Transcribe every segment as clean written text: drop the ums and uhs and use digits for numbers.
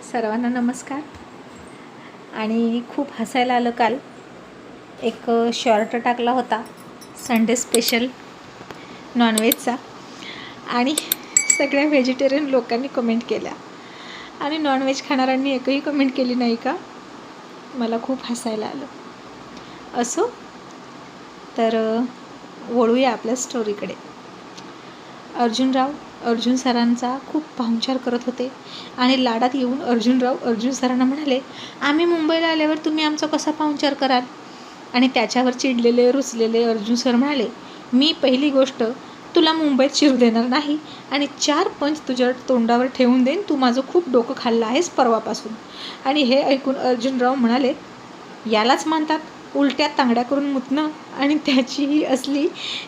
सर्वांना नमस्कार. आणि खूप हसायला आलं. काल एक शॉर्ट टाकला होता संडे स्पेशल नॉनव्हेजचा, आणि सगळ्या व्हेजिटेरियन लोकांनी कमेंट केल्या आणि नॉनव्हेज खाणाऱ्यांनी एकही कमेंट केली नाही का. मला खूप हसायला आलं. असो, तर वळूया आपल्या स्टोरीकडे. अर्जुन सरांचा खूप पाहुणचार करत होते आणि लाडात येऊन अर्जुन सरांना म्हणाले, आम्ही मुंबईला आल्यावर तुम्ही आमचा कसा पाहुणचार कराल. आणि त्याच्यावर चिडलेले रुसलेले अर्जुन सर म्हणाले, मी पहिली गोष्ट तुला मुंबईत शिरू देणार नाही आणि 4 पंच तुझ्या तोंडावर ठेवून देईन. तू माझं खूप डोकं खाल्लं आहेस परवापासून. आणि हे ऐकून अर्जुनराव म्हणाले, यालाच म्हणतात उलट्या तांगड्या करून मुतणं. आणि त्याचीही असली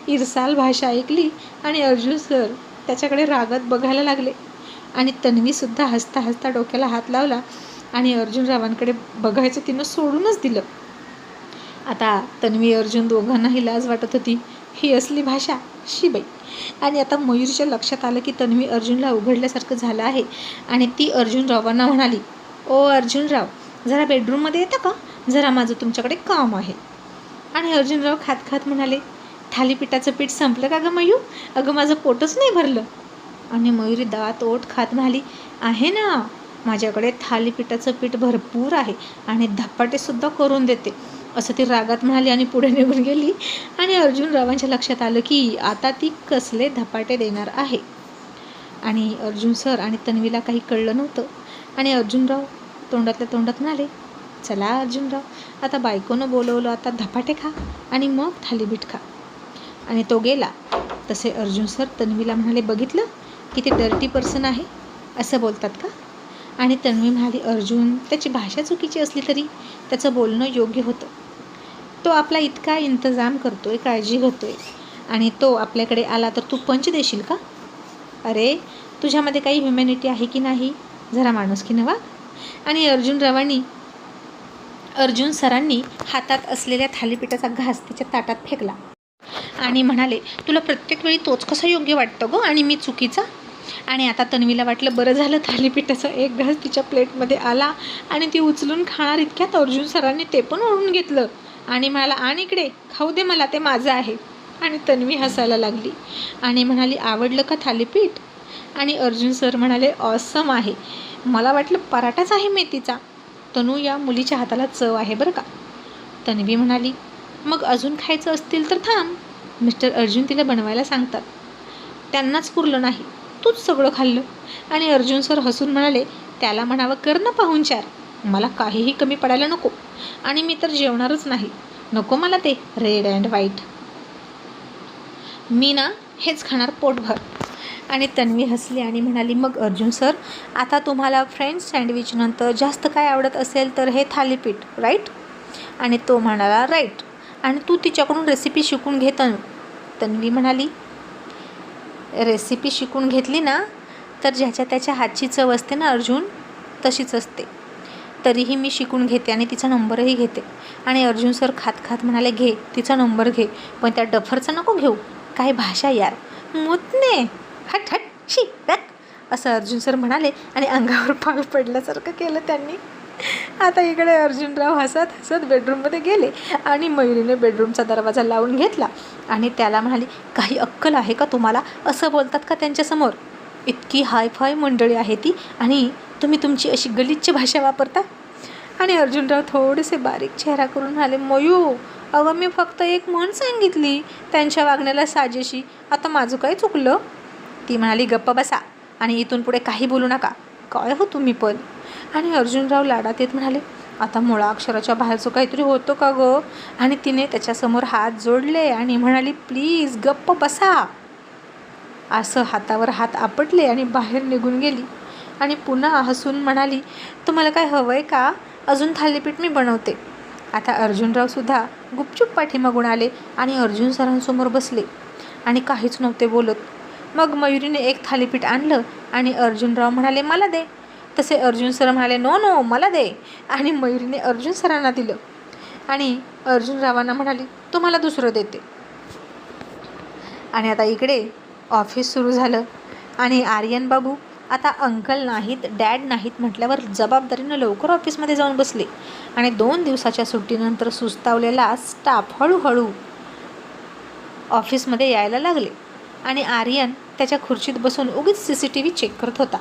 इरसाल भाषा ऐकली आणि अर्जुन सर त्याच्याकडे रागात बघायला लागले. आणि तन्वीसुद्धा हसता हसता डोक्याला हात लावला आणि अर्जुनरावांकडे बघायचं तिनं सोडूनच दिलं. आता तन्वी अर्जुन दोघांनाही लाज वाटत होती. ही असली भाषा, शिबाई. आणि आता मयूरच्या लक्षात आलं की तन्वी अर्जुनला उघडल्यासारखं झालं आहे आणि ती अर्जुनरावांना म्हणाली, ओ अर्जुनराव, जरा बेडरूममध्ये येतं का, जरा माझं तुमच्याकडे काम आहे. आणि अर्जुनराव खात खात म्हणाले, थालीपीठाचं पीठ संपलं का गं मयू, अगं माझं पोटच नाही भरलं. आणि मयुरी दात ओठ खात म्हणाली, आहे ना, माझ्याकडे थालीपीठाचं पीठ भरपूर आहे आणि धपाटेसुद्धा करून देते, असं ती रागात म्हणाली आणि पुढे निघून गेली. आणि अर्जुनरावांच्या लक्षात आलं की आता ती कसले धपाटे देणार आहे. आणि अर्जुन सर आणि तन्वीला काही कळलं नव्हतं. आणि अर्जुनराव तोंडातल्या तोंडात म्हणाले, चला अर्जुनराव, आता बायकोनं बोलवलं, आता धपाटे खा आणि मग थालीपीठ खा. आणि तो गेला. तसे अर्जुन सर तन्वीला म्हणाले, बघितलं किती डर्टी पर्सन आहे, असं बोलतात का. आणि तन्वी म्हणाली, अर्जुन, त्याची भाषा चुकीची असली तरी त्याचं बोलणं योग्य होतं. तो आपला इतका इंतजाम करतोय, काळजी घेतोय, आणि तो आपल्याकडे आला तर तू पंच देशील का. अरे, तुझ्यामध्ये काही ह्युमॅनिटी आहे की नाही, जरा माणुसकीनं वाग. आणि अर्जुन सरांनी हातात असलेल्या थालीपीठाचा घास तिच्या ताटात फेकला आणि म्हणाले, तुला प्रत्येक वेळी तोच कसा योग्य वाटतं गं आणि मी चुकीचा. आणि आता तन्वीला वाटलं, बरं झालं थालीपीठाचा एक घास तिच्या प्लेटमध्ये आला आणि ती उचलून खाणार इतक्यात अर्जुन सरांनी ते पण ओढून घेतलं आणि म्हणाला, आणि इकडे खाऊ दे मला, ते माझं आहे. आणि तन्वी हसायला लागली आणि म्हणाली, आवडलं का थालीपीठ. आणि अर्जुन सर म्हणाले, ऑसम आहे, मला वाटलं पराठाच आहे मेथीचा. तनू, या मुलीच्या हाताला चव आहे बरं का. तन्वी म्हणाली, मग अजून खायचं असतील तर थांब, मिस्टर अर्जुन तिला बनवायला सांगतात. त्यांनाच पुरलं नाही, तूच सगळं खाल्लं. आणि अर्जुन सर हसून म्हणाले, त्याला म्हणावं, कर ना पाहुणचार, मला काहीही कमी पडायला नको. आणि मी तर जेवणारच नाही, नको मला ते रेड अँड व्हाईट, मी ना हेच खाणार पोटभर. आणि तन्वी हसली आणि म्हणाली, मग अर्जुन सर, आता तुम्हाला फ्रेंच सँडविच नंतर जास्त काय आवडत असेल तर हे थालीपीठ, राईट. आणि तो म्हणाला, राईट. आणि तू तिच्याकडून रेसिपी शिकून घे. तन्वी म्हणाली, रेसिपी शिकून घेतली ना तर ज्याच्या त्याच्या हातची चव असते ना अर्जुन, तशीच असते. तरीही मी शिकून घेते आणि तिचा नंबरही घेते. आणि अर्जुन सर खात खात म्हणाले, घे तिचा नंबर घे, पण त्या डफरचा नको घेऊ. काय भाषा यार, मुतणे, हट हट, शी बॅक, असं अर्जुन सर म्हणाले आणि अंगावर पाल पडल्यासारखं केलं त्यांनी. आता इकडे अर्जुनराव हसत हसत बेडरूममध्ये गेले आणि मयुरीने बेडरूमचा दरवाजा लावून घेतला आणि त्याला म्हणाली, काही अक्कल आहे का तुम्हाला, असं बोलतात का त्यांच्यासमोर. इतकी हायफाय मंडळी आहे ती आणि तुम्ही तुमची अशी गलिच्छ भाषा वापरता. आणि अर्जुनराव थोडेसे बारीक चेहरा करून म्हणाले, मयू, अगं मी फक्त एक म्हण सांगितली त्यांच्या वागण्याला साजेशी, आता माझं काय चुकलं. ती म्हणाली, गप्प बसा आणि इथून पुढे काही बोलू नका. काय हो तुम्ही पण. आणि अर्जुनराव लाडात येत म्हणाले, आता मुळा अक्षराच्या बाहेरचं काहीतरी होतं का गं. आणि तिने त्याच्यासमोर हात जोडले आणि म्हणाली, प्लीज गप्प बसा. असं हातावर हात आपटले आणि बाहेर निघून गेली. आणि पुन्हा हसून म्हणाली, तुम्हाला काय हवं आहे का, अजून थालीपीठ मी बनवते. आता अर्जुनरावसुद्धा गुपचूप पाठीमागून आले आणि अर्जुन सरांसमोर बसले आणि काहीच नव्हते बोलत. मग मयुरीने एक थालीपीठ आणलं आणि अर्जुनराव म्हणाले, मला दे. तसे अर्जुन सर म्हणाले, नो नो, मला दे. आणि मयुरीने अर्जुन सरांना दिलं आणि अर्जुनरावांना म्हणाली, तुम्हाला दुसरं देते. आणि आता इकडे ऑफिस सुरू झालं आणि आर्यन बाबू आता अंकल नाहीत, डॅड नाहीत म्हटल्यावर जबाबदारीनं लवकर ऑफिसमध्ये जाऊन बसले आणि 2 दिवसाच्या सुट्टीनंतर सुस्तावलेला स्टाफ हळूहळू ऑफिसमध्ये यायला लागले आणि आर्यन त्याच्या खुर्चीत बसून उगीच CCTV चेक करत होता.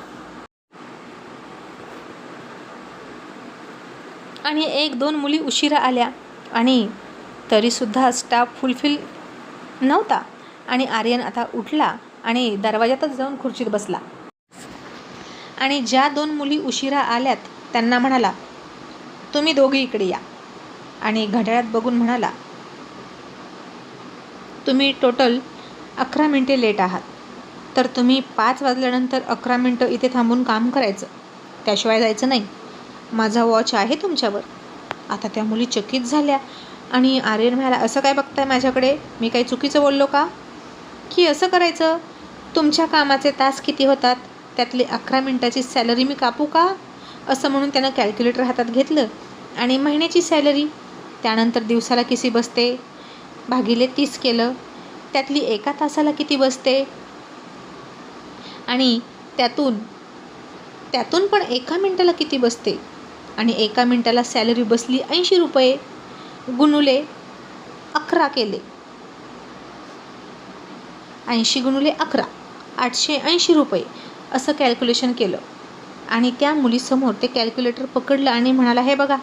आणि 1-2 मुली उशिरा आल्या आणि तरीसुद्धा स्टाफ फुलफिल नव्हता. आणि आर्यन आता उठला आणि दरवाजातच जाऊन खुर्चीत बसला आणि ज्या 2 मुली उशिरा आल्यात त्यांना म्हणाला, तुम्ही दोघे इकडे या. आणि घड्याळात बघून म्हणाला, तुम्ही टोटल 11 मिनिटे लेट आहात, तर तुम्ही 5 वाजल्यानंतर 11 मिनिटं इथे थांबून काम करायचं, त्याशिवाय जायचं नाही. माझा वॉच आहे तुमच्यावर. आता त्या मुली चकित झाल्या आणि आर्यन म्हणाला, असं काय बघताय माझ्याकडे? मी काही चुकीचं बोललो का की असं करायचं? तुमच्या कामाचे तास किती होतात, त्यातली 11 मिनिटाची सॅलरी मी कापू का? असं म्हणून त्यानं कॅल्क्युलेटर हातात घेतलं आणि महिन्याची सॅलरी, त्यानंतर दिवसाला किती बसते भागिले 30 केलं, त्यातली एका तासाला किती बसते आणि त्यातून पण एका मिनिटाला किती बसते आणि एका मिनिटाला सॅलरी बसली 80 रुपये गुणुले 11 केले. 80 गुणुले 11 880 रुपये असं कॅल्क्युलेशन केलं आणि त्या मुलीसमोर ते कॅल्क्युलेटर पकडलं आणि म्हणाला, हे बघा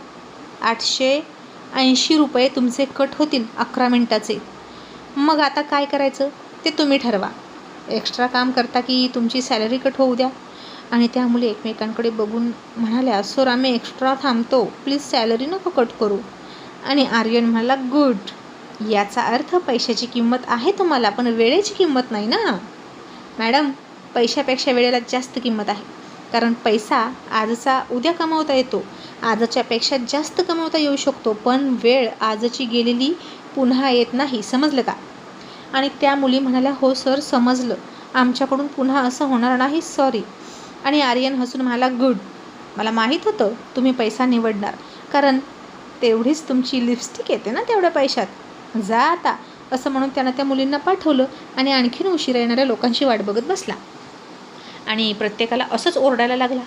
880 रुपये तुमचे कट होतील 11 मिनिटाचे. मग आता काय करायचं ते तुम्ही ठरवा. एक्स्ट्रा काम करता की तुमची सॅलरी कट होऊ द्या. आणि त्या मुली एकमेकांकडे बघून म्हणाल्या, सर आम्ही एक्स्ट्रा थांबतो, प्लीज सॅलरी नको कट करू. आणि आर्यन म्हणाला, गुड. याचा अर्थ पैशाची किंमत आहे तुम्हाला, पण वेळेची किंमत नाही ना. मॅडम, पैशापेक्षा वेळेला जास्त किंमत आहे, कारण पैसा आजचा उद्या कमवता येतो, आजच्यापेक्षा जास्त कमवता येऊ शकतो, पण वेळ आजची गेलेली पुन्हा येत नाही, समजलं का? आणि त्या मुली म्हणाल्या, हो सर समजलं, आमच्याकडून पुन्हा असं होणार नाही, सॉरी. आणि आर्यन हसून म्हणाला, गुड. मला माहीत होतं तुम्ही पैसा निवडणार, कारण तेवढीच तुमची लिपस्टिक येते ना तेवढ्या पैशात. जा आता. असं म्हणून त्यानं त्या मुलींना पाठवलं आणि आणखीन उशिरा येणाऱ्या लोकांची वाट बघत बसला आणि प्रत्येकाला असंच ओरडायला लागला.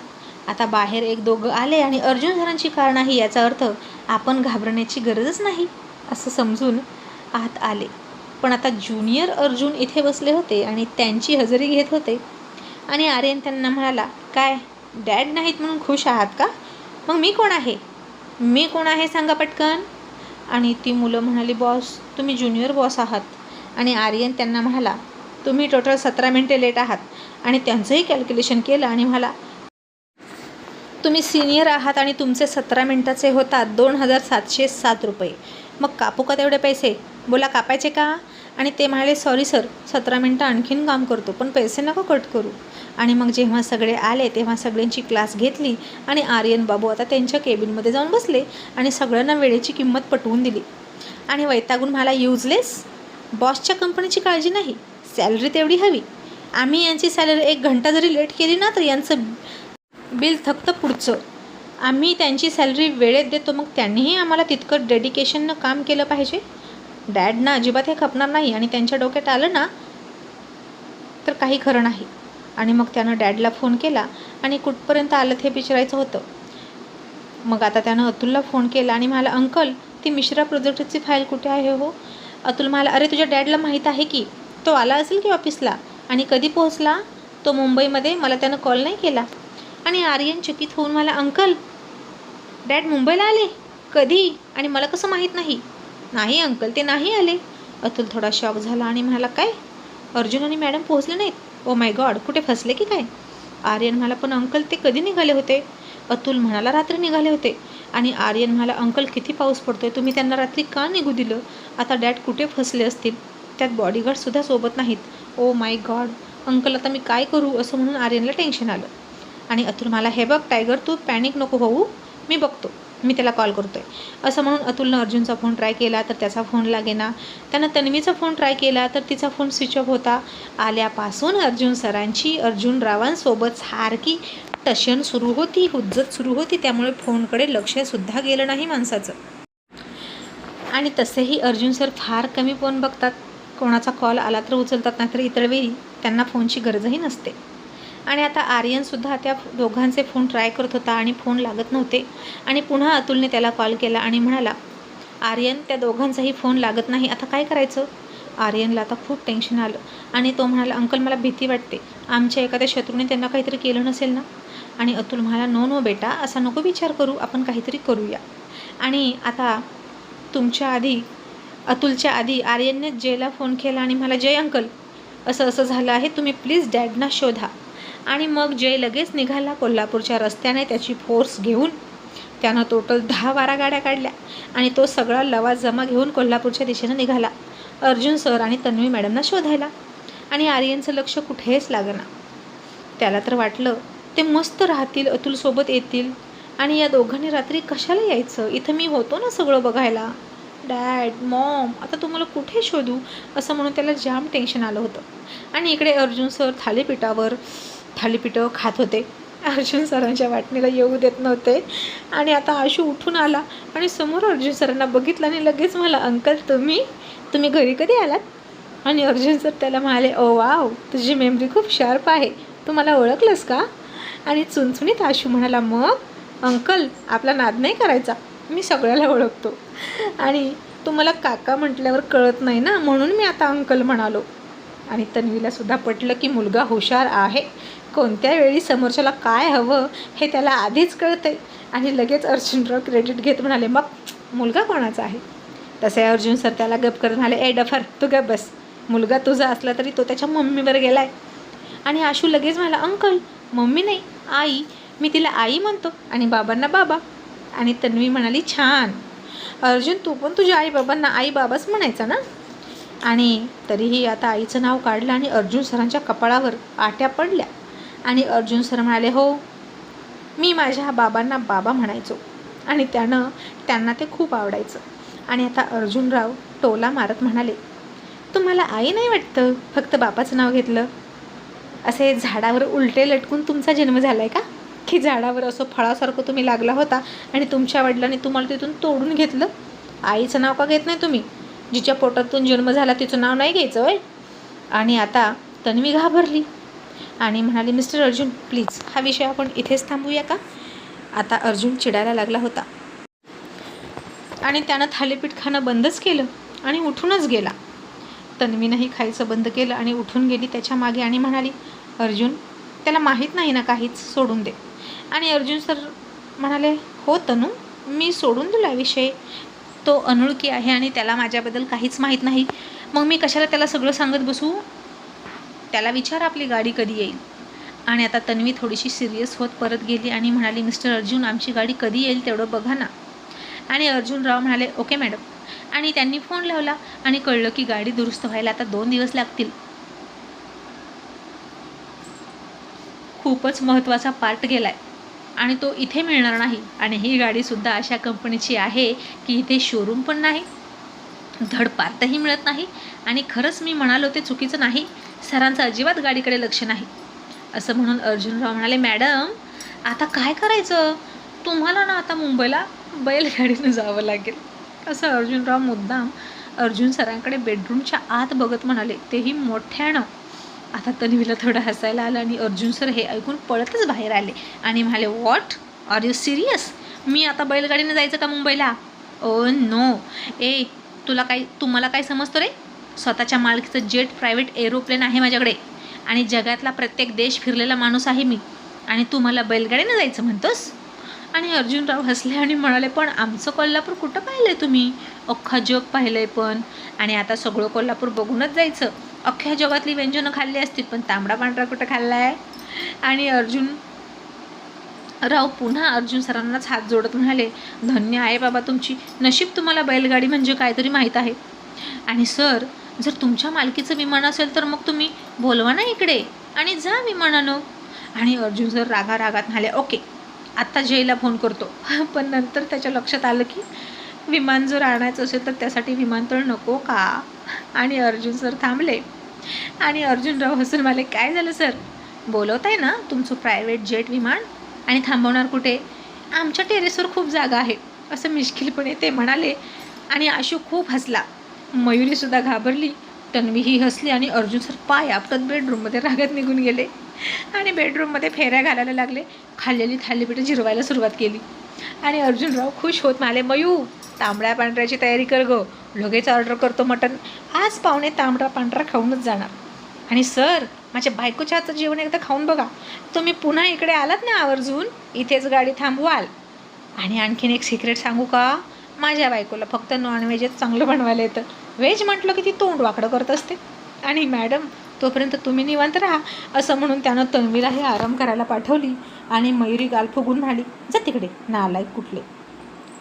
आता बाहेर 1-2 आले आणि अर्जुन सरांची कार नाही, याचा अर्थ आपण घाबरण्याची गरजच नाही असं समजून आत आले. पण आता ज्युनियर अर्जुन इथे बसले होते आणि त्यांची हजेरी घेत होते. आणि आर्यन त्यांना म्हणाला, काय डॅड नाहीत म्हणून खुश आहात का? मग मी कोण आहे? मी कोण आहे सांगा पटकन. आणि ती मुलं म्हणाली, बॉस तुम्ही ज्युनियर बॉस आहात. आणि आर्यन त्यांना म्हणाला, तुम्ही टोटल 17 मिनिटे लेट आहात. आणि त्यांचंही कॅल्क्युलेशन केलं आणि म्हणाला, तुम्ही सिनियर आहात आणि तुमचे 17 मिनिटाचे होतात 2707 रुपये. मग कापू का तेवढे पैसे? बोला कापायचे का? आणि ते म्हणाले, सॉरी सर, 17 मिनिटं आणखीन काम करतो, पण पैसे नका कट करू. आणि मग जेव्हा सगळे आले तेव्हा सगळ्यांची क्लास घेतली आणि आर्यन बाबू आता त्यांच्या केबिनमध्ये जाऊन बसले आणि सगळ्यांना वेळेची किंमत पटवून दिली. आणि वैतागून म्हणाला, युजलेस. बॉसच्या कंपनीची काळजी नाही, सॅलरी तेवढी हवी. आम्ही यांची सॅलरी 1 घंटा जरी लेट केली ना तर यांचं बिल थकतं पुढचं. आम्ही त्यांची सॅलरी वेळेत देतो, मग त्यांनीही आम्हाला तितकं डेडिकेशननं काम केलं पाहिजे. डॅडना अजिबात हे खपणार नाही आणि त्यांच्या डोक्यात आलं ना तर काही खरं नाही. आणि मग त्यानं डॅडला फोन केला आणि कुठपर्यंत आलं ते विचारायचं होतं. मग आता त्यानं अतुलला फोन केला आणि म्हणाला, अंकल ती मिश्रा प्रोजेक्टची फाईल कुठे आहे हो? अतुल म्हणाला, अरे तुझ्या डॅडला माहीत आहे की, तो आला असेल की ऑफिसला. आणि कधी पोहोचला तो? मुंबईमध्ये. मला त्यानं कॉल नाही केला. आणि आर्यन चकित होऊन म्हणाला, अंकल डॅड मुंबईला आले? कधी? आणि मला कसं माहीत नाही? नाही अंकल ते नाही आले. अतुल थोडा शॉक झाला आणि म्हणाला, काय अर्जुन आणि मॅडम पोहोचले नाहीत? ओ माय गॉड, कुठे फसले की काय? आर्यन म्हणाला, पण अंकल ते कधी निघाले होते? अतुल म्हणाला, रात्री निघाले होते. आणि आर्यन म्हणाला, अंकल किती पाऊस पडतोय, तुम्ही त्यांना रात्री का निघू दिलं? आता डॅड कुठे फसले असतील? त्यात बॉडीगार्डसुद्धा सोबत नाहीत. ओ माय गॉड अंकल, आता मी काय करू? असं म्हणून आर्यनला टेन्शन आलं. आणि अतुल म्हणाला, हे बघ टायगर, तू पॅनिक नको होऊ, मी बघतो, मी त्याला कॉल करतोय. असं म्हणून अतुलनं अर्जुनचा फोन ट्राय केला तर त्याचा फोन लागेना. त्यानं तन्वीचा फोन ट्राय केला तर तिचा फोन स्विच ऑफ होता. आल्यापासून अर्जुन सरांची अर्जुन रावांसोबत सारखी टशन सुरू होती, हुज्जत सुरू होती. त्यामुळे फोनकडे लक्षसुद्धा गेलं नाही माणसाचं. आणि तसेही अर्जुन सर फार कमी फोन बघतात. कोणाचा कॉल आला तर उचलतात, नाहीतर इतर वेळी त्यांना फोनची गरजही नसते. आणि आता आर्यनसुद्धा त्या दोघांचे फोन ट्राय करत होता आणि फोन लागत नव्हते. आणि पुन्हा अतुलने त्याला कॉल केला आणि म्हणाला, आर्यन त्या दोघांचाही फोन लागत नाही, आता काय करायचं? आर्यनला आता खूप टेन्शन आलं आणि तो म्हणाला, अंकल मला भीती वाटते, आमच्या एखाद्या शत्रूने त्यांना काहीतरी केलं नसेल ना? आणि अतुल म्हणाला, नो नो बेटा, असा नको विचार करू, आपण काहीतरी करूया. आणि आता अतुलच्या आधी आर्यनने जयला फोन केला आणि म्हणाला, जय अंकल, असं असं झालं आहे, तुम्ही प्लीज डॅडना शोधा. आणि मग जय लगेच निघाला कोल्हापूरच्या रस्त्याने त्याची फोर्स घेऊन. त्यानं टोटल 10-12 गाड्या काढल्या आणि तो सगळा लवाजमा घेऊन कोल्हापूरच्या दिशेनं निघाला अर्जुन सर आणि तन्वी मॅडमना शोधायला. आणि आर्यनचं लक्ष कुठेच लागना. त्याला तर वाटलं ते मस्त राहतील, अतुलसोबत येतील आणि या दोघांनी रात्री कशाला यायचं, इथं मी होतो ना सगळं बघायला. डॅड, मॉम, आता तुम्हाला कुठे शोधू, असं म्हणून त्याला जाम टेन्शन आलं होतं. आणि इकडे अर्जुन सर थालीपीठं खात होते. अर्जुन सरांच्या वाटणीला येऊ देत नव्हते. आणि आता आशू उठून आला आणि समोर अर्जुन सरांना बघितलं आणि लगेच मला, अंकल तुम्ही घरी कधी आलात? आणि अर्जुन सर त्याला म्हणाले, ओ वाव, तुझी मेमरी खूप शार्प आहे, तू मला ओळखलंस का? आणि चुणचुणीत आशू म्हणाला, मग अंकल आपला नाद नाही करायचा, मी सगळ्याला ओळखतो. आणि तुम्हाला काका म्हटल्यावर कळत नाही ना, म्हणून मी आता अंकल म्हणालो. आणि तन्वीलासुद्धा पटलं की मुलगा हुशार आहे, कोणत्या वेळी समोरच्याला काय हवं हे त्याला आधीच कळते. आणि लगेच अर्जुनराव क्रेडिट घेत म्हणाले, मग मुलगा कोणाचा आहे? तसे अर्जुन सर त्याला गप करत म्हणाले, ए डफर, तू गप बस, मुलगा तुझा असला तरी तो त्याच्या मम्मीवर गेला आहे. आणि आशू लगेच म्हणाला, अंकल मम्मी नाही, आई, मी तिला आई म्हणतो आणि बाबांना बाबा. आणि तन्वी म्हणाली, छान अर्जुन, तू पण तुझ्या आई बाबांना आई बाबाच म्हणायचा ना? आणि तरीही आता आईचं नाव काढलं आणि अर्जुन सरांच्या कपाळावर आट्या पडल्या. आणि अर्जुन सर म्हणाले, हो, मी माझ्या बाबांना बाबा म्हणायचो आणि त्यांना ते खूप आवडायचं. आणि आता अर्जुनराव टोला मारत म्हणाले, तुम्हाला आई नाही वाटतं, फक्त बापाचं नाव घेतलं? असे झाडावर उलटे लटकून तुमचा जन्म झाला आहे का? की झाडावर असं फळासारखं तुम्ही लागला होता आणि तुमच्या वडिलांनी तुम्हाला तिथून तोडून घेतलं? आईचं नाव का घेत नाही तुम्ही? जिच्या पोटातून जन्म झाला तिचं नाव नाही घ्यायचं होय? आणि आता तन्वी घाबरली आणि म्हणाली, मिस्टर अर्जुन प्लीज, हा विषय आपण इथेच थांबूया का? आता अर्जुन चिडायला लागला होता आणि त्यानं थालीपीठ खाणं बंदच केलं आणि उठूनच गेला. तन्वीनंही खायचं बंद केलं आणि उठून गेली त्याच्या मागे आणि म्हणाली, अर्जुन, त्याला माहीत नाही ना काहीच, सोडून दे. आणि अर्जुन सर म्हणाले, हो तनू, मी सोडून दिला विषय, तो अनोळखी आहे आणि त्याला माझ्याबद्दल काहीच माहीत नाही, मग मी कशाला त्याला सगळं सांगत बसू? त्याला विचार आपली गाडी कधी येईल. आणि आता तन्वी थोडीशी सिरियस होत परत गेली आणि म्हणाली, मिस्टर अर्जुन, आमची गाडी कधी येईल तेवढं बघा ना. आणि अर्जुनराव म्हणाले, ओके मॅडम. आणि त्यांनी फोन लावला आणि कळलं की गाडी दुरुस्त व्हायला आता 2 दिवस लागतील. खूपच महत्त्वाचा पार्ट गेलाय आणि तो इथे मिळणार नाही. आणि ही गाडीसुद्धा अशा कंपनीची आहे की इथे शोरूम पण नाही, धड पार्टही मिळत नाही. आणि खरंच मी म्हणालो ते चुकीचं नाही, सरांचं अजिबात गाडीकडे लक्ष नाही. असं म्हणून अर्जुनराव म्हणाले, मॅडम आता काय करायचं? तुम्हाला ना आता मुंबईला बैलगाडीनं जावं लागेल. असं अर्जुनराव मुद्दाम अर्जुन सरांकडे बेडरूमच्या आत बघत म्हणाले, तेही मोठ्यानं. आता तन्वीला थोडं हसायला आलं आणि अर्जुन सर हे ऐकून पळतच बाहेर आले आणि म्हणाले, व्हॉट, आर यू सिरियस? मी आता बैलगाडीनं जायचं का मुंबईला? Oh no. तुम्हाला काय समजतं रे? स्वतःच्या मालकीचं जेट प्रायव्हेट एरोप्लेन आहे माझ्याकडे आणि जगातला प्रत्येक देश फिरलेला माणूस आहे मी, आणि तू मला बैलगाडीनं जायचं म्हणतोस? आणि अर्जुनराव हसले आणि म्हणाले, पण आमचं कोल्हापूर कुठं पाहिलं आहे तुम्ही? अख्खा जग पाहिलं आहे पण. आणि आता सगळं कोल्हापूर बघूनच जायचं. अख्ख्या जगातली व्यंजनं खाल्ली असतील पण तांबडा पांढरा कुठं खाल्ला आहे? आणि अर्जुनराव पुन्हा अर्जुन सरांनाच हात जोडत म्हणाले, धन्य आहे बाबा तुमची, नशीब तुम्हाला बैलगाडी म्हणजे काहीतरी माहीत आहे. आणि सर, जर तुमच्या मालकीचं विमान असेल तर मग तुम्ही बोलवा ना इकडे आणि जा विमानानं. आणि अर्जुन सर रागारागात म्हणाले, ओके, आत्ता जयला फोन करतो. पण नंतर त्याच्या लक्षात आलं की विमान जर आणायचं असेल तर त्यासाठी विमानतळ नको का? आणि अर्जुन सर थांबले आणि अर्जुनराव हसून म्हणाले, काय झालं सर, बोलवताय ना तुमचं प्रायव्हेट जेट विमान आणि थांबवणार कुठे? आमच्या टेरेसवर खूप जागा आहे, असं मिश्किलपणे ते म्हणाले. आणि आशू खूप हसला, मयुरीसुद्धा घाबरली, तन्वीही हसली आणि अर्जुन सर पाय आपटत बेडरूममध्ये रागात निघून गेले. आणि बेडरूममध्ये फेऱ्या घालायला लागले. खाल्लेली थालीपीठं जिरवायला सुरुवात केली. आणि अर्जुनराव खुश होत म्हणाले, मयू तांबड्या पांढऱ्याची तयारी कर गं, लगेच ऑर्डर करतो मटण. आज पाहुणे तांबडा पांढरा खाऊनच जाणार. आणि सर माझ्या बायकोच्या हातचं जेवण एकदा खाऊन बघा. तुम्ही पुन्हा इकडे आलात ना आवर्जून, इथेच गाडी थांबवाल. आणि आणखीन एक सिक्रेट सांगू का, माझ्या बायकोला फक्त नॉनव्हेजच चांगलं बनवायला येतं. व्हेज म्हटलं की ती तोंड वाकडं करत असते. आणि मॅडम तोपर्यंत तुम्ही निवांत राहा, असं म्हणून त्यानं तन्वीलाही आराम करायला पाठवली. आणि मयुरी गाल फुगून म्हणाली, जा तिकडे नालायक कुठले.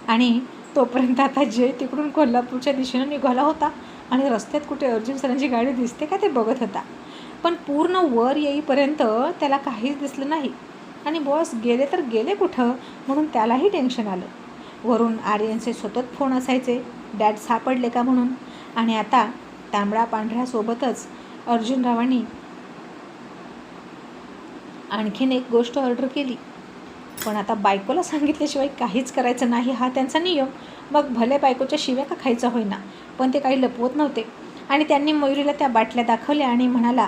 आणि तोपर्यंत आता जय तिकडून कोल्हापूरच्या दिशेनं निघाला होता. आणि रस्त्यात कुठे अर्जुन सरांची गाडी दिसते का ते बघत होता. पण पूर्ण वर येईपर्यंत त्याला काहीच दिसलं नाही. आणि बॉस गेले तर गेले कुठं म्हणून त्यालाही टेन्शन आलं. वरून आर्यनचे सतत फोन असायचे, डॅड सापडले का म्हणून. आणि आता तांबडा पांढऱ्यासोबतच अर्जुनरावांनी आणखीन एक गोष्ट ऑर्डर केली. पण आता बायकोला सांगितल्याशिवाय काहीच करायचं नाही हा त्यांचा नियम. मग भले बायकोच्या शिव्या का खायचा होईना, पण ते काही लपवत नव्हते. आणि त्यांनी मयुरीला त्या बाटल्या दाखवल्या आणि म्हणाला,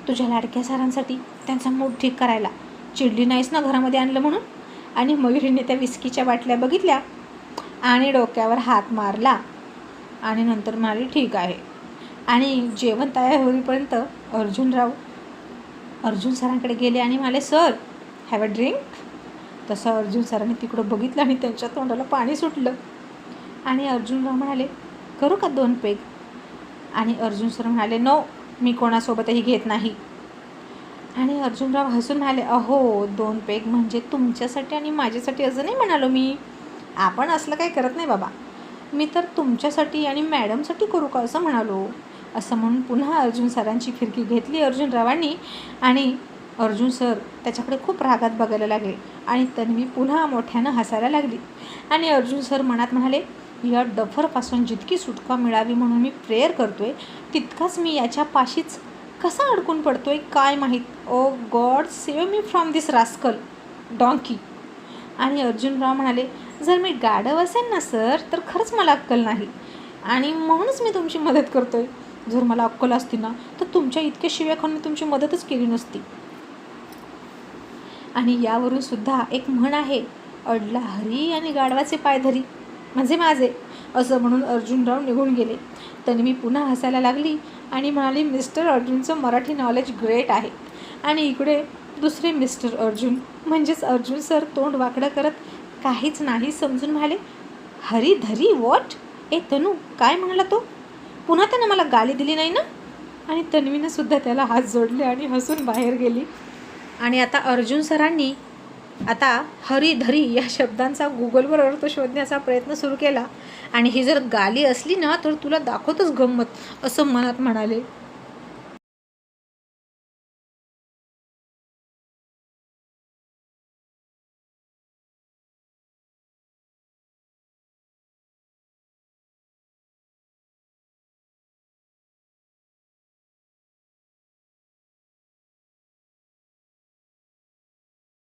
तुझ्या लाडक्या सरांसाठी त्यांचा मूड ठीक करायला. चिडली नाहीस ना घरामध्ये आणलं म्हणून. आणि मयुरीने त्या विस्कीच्या बाटल्या बघितल्या आणि डोक्यावर हात मारला आणि नंतर म्हणाली, ठीक आहे. आणि जेवण तयार होईपर्यंत अर्जुन सरांकडे गेले आणि म्हणाले, सर हॅव अ ड्रिंक. तसं अर्जुन सरांनी तिकडं बघितलं आणि त्यांच्या तोंडाला पाणी सुटलं. आणि अर्जुनराव म्हणाले, करू का 2 पेग. आणि अर्जुन सर म्हणाले, नो, मी कोणासोबतही घेत नाही. आणि अर्जुनराव हसून म्हणाले, अहो 2 पेग म्हणजे तुमच्यासाठी आणि माझ्यासाठी असं नाही म्हणालो मी. आपण असलं काही करत नाही बाबा. मी तर तुमच्यासाठी आणि मॅडमसाठी करू का असं म्हणालो. असं म्हणून पुन्हा अर्जुन सरांची फिरकी घेतली अर्जुनरावांनी. आणि अर्जुन सर त्याच्याकडे खूप रागात बघायला लागले. आणि तन्वी पुन्हा मोठ्यानं हसायला लागली. आणि अर्जुन सर मनात म्हणाले, या डफरपासून जितकी सुटका मिळावी म्हणून मी प्रेयर करतोय, तितकाच मी याच्या पाशीच कसा अडकून पडतोय काय माहीत. Oh God save me from this rascal donkey. आणि अर्जुनराव म्हणाले, जर मी गाढव असेल ना सर तर खरंच मला अक्कल नाही आणि म्हणूनच मी तुमची मदत करतोय. जर मला अक्कल असती ना तर तुमच्या इतक्या शिव्या खाऊन मी तुमची मदतच केली नसती. आणि यावरून सुद्धा एक म्हण आहे, अडला हरी आणि गाढवाचे पाय धरी म्हणजे माझे. असं म्हणून अर्जुनराव निघून गेले. तन्वी पुन्हा हसायला लागली आणि म्हणाली, मिस्टर अर्जुनचं मराठी नॉलेज ग्रेट आहे. आणि इकडे दुसरे मिस्टर अर्जुन म्हणजेच अर्जुन सर तोंड वाकडं करत काहीच नाही समजून म्हणाले, हरी धरी वॉट. ए तनू काय म्हणाला तो. पुन्हा त्यानं मला गाली दिली नाही ना. आणि तन्वीनं सुद्धा त्याला हात जोडले आणि हसून बाहेर गेली. आणि आता अर्जुन सरांनी आता हरी धरी या शब्दांचा गुगलवर अर्थ शोधण्याचा प्रयत्न सुरू केला. आणि ही जर गाली असली ना तर तुला दाखवतच गंमत असं मनात म्हणाले.